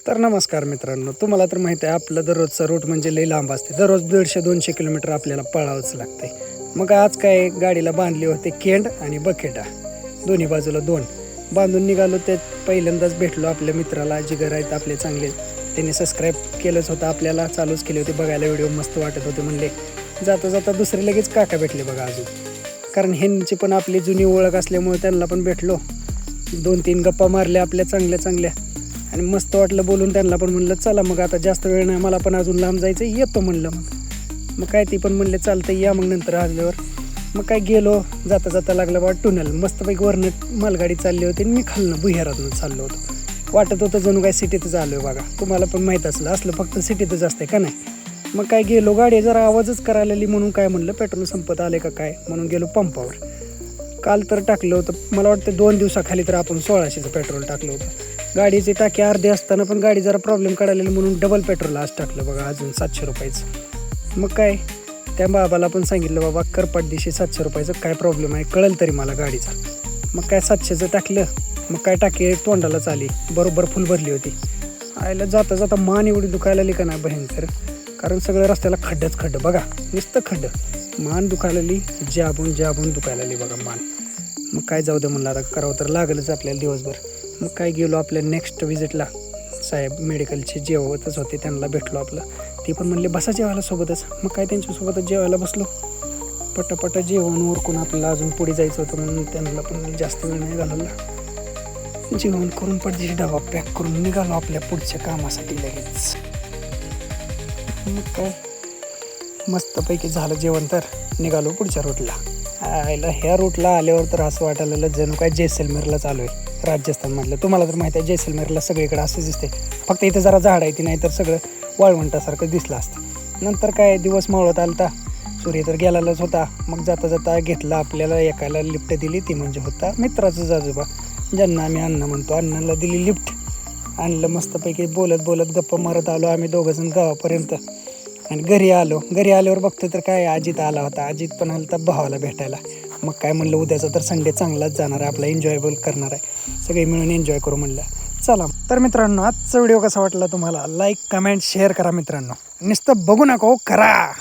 तर नमस्कार मित्रांनो, तुम्हाला तर माहिती आहे आपलं दररोजचा रूट म्हणजे लई लांब असते. दररोज 150-200 किलोमीटर आपल्याला पळावंच लागते. मग आज काय गाडीला बांधले होते केंड आणि बकेटा, दोन्ही बाजूला 2 बांधून निघालो. ते पहिल्यांदाच भेटलो आपल्या मित्राला, जिगर आहेत आपले चांगले. त्यांनी सबस्क्राईब केलंच होतं, आपल्याला चालूच केले होते बघायला व्हिडिओ, मस्त वाटत होते. म्हणले जाता जाता दुसरे लगेच काका भेटले बघा अजून, कारण ह्यांची पण आपली जुनी ओळख असल्यामुळे त्यांना पण भेटलो. 2-3 गप्पा मारल्या आपल्या चांगल्या चांगल्या आणि मस्त वाटलं बोलून. त्यांना पण म्हणलं चला मग आता जास्त वेळ नाही, मला पण अजून लांब जायचं, येतो म्हणलं. मग काय ती पण म्हणले चालतं या मग नंतर आल्यावर. मग काय गेलो, जाता जाता लागलं बा टुनल. मस्तपैकी वरनं मालगाडी चालली होती आणि मी खालनं भुयारातून चाललो होतो. वाटत होतं जणू काय सिटीतच आलो आहे बघा. तुम्हाला पण माहीत असलं फक्त सिटीतच असते का नाही. मग काय गेलो, गाडी जरा आवाजच करायला आली म्हणून काय म्हणलं पेट्रोल संपत आले का काय म्हणून गेलो पंपावर. काल तर टाकलं होतं, मला वाटतं 2 दिवसाखाली तर आपण 1600चं पेट्रोल टाकलं होतं. गाडीची टाकी अर्धी असताना पण गाडी जरा प्रॉब्लेम काढायला म्हणून डबल पेट्रोल आज टाकलं बघा, अजून 700 रुपयाचं. मग काय त्या बाबाला पण सांगितलं बाबा करपाट दिवशी 700 रुपयाचं काय प्रॉब्लेम आहे कळेल तरी मला गाडीचा. मग काय 700चं टाकलं. मग काय टाकी तोंडालाच आली, बरोबर फुल भरली होती. आयला जाता जाता मान एवढी दुखायला आली का नाही भयंकर, कारण सगळं रस्त्याला खड्डं बघा, नुसतं खड्डं. मान दुखायला आली, जाबून दुखायला आली बघा मान. मग काय जाऊ दे म्हणलं, आता करावं तर लागलंच आपल्याला दिवसभर. मग काय गेलो आपल्या नेक्स्ट विजिटला. साहेब मेडिकलचे जेवतच होते, त्यांना भेटलो आपलं. ते पण म्हणले बसा जेवायला सोबतच. मग काय त्यांच्यासोबतच जेवायला बसलो. पटापटा जेवण उरकून आपल्याला अजून पुढे जायचं होतं म्हणून त्यांना पण जास्त वेळ नाही घालवला. जेवण करून पडदेशी डबा पॅक करून निघालो आपल्या पुढच्या कामासाठी लगेच. मग काय मस्तपैकी झालं जेवण, तर निघालो पुढच्या रूटला. आयला ह्या रूटला आल्यावर तर असं वाटायला जणू काय जैसलमेरला चालू आहे, राजस्थानमधलं. तुम्हाला तर माहिती आहे जैसलमेरला सगळीकडे असंच दिसते, फक्त इथं जरा झाड आहे ती, नाही तर सगळं वाळवंटासारखं दिसलं असतं. नंतर काय दिवस मावळत आलता, सूर्य तर गेलाच होता. मग जाता जाता घेतला आपल्याला, एकाला लिफ्ट दिली, ती म्हणजे होता मित्राचंच आजोबा, ज्यांना आम्ही अण्णा म्हणतो. अण्णाला दिली लिफ्ट, आणलं मस्तपैकी. बोलत गप्पा मारत आलो आम्ही दोघंजण गावापर्यंत आणि घरी आल्यावर बघतो तर काय अजित आला होता. अजित पण आला होता भावाला भेटायला. मग काय म्हणलं उद्याचा तर संडे चांगलाच जाणार आहे आपला, एन्जॉयबल करणार आहे, सगळे मिळून एन्जॉय करू म्हणलं. चला तर मित्रांनो, आजचा व्हिडिओ कसा वाटला तुम्हाला, लाईक कमेंट शेअर करा मित्रांनो, नुसतं बघू नका, करा.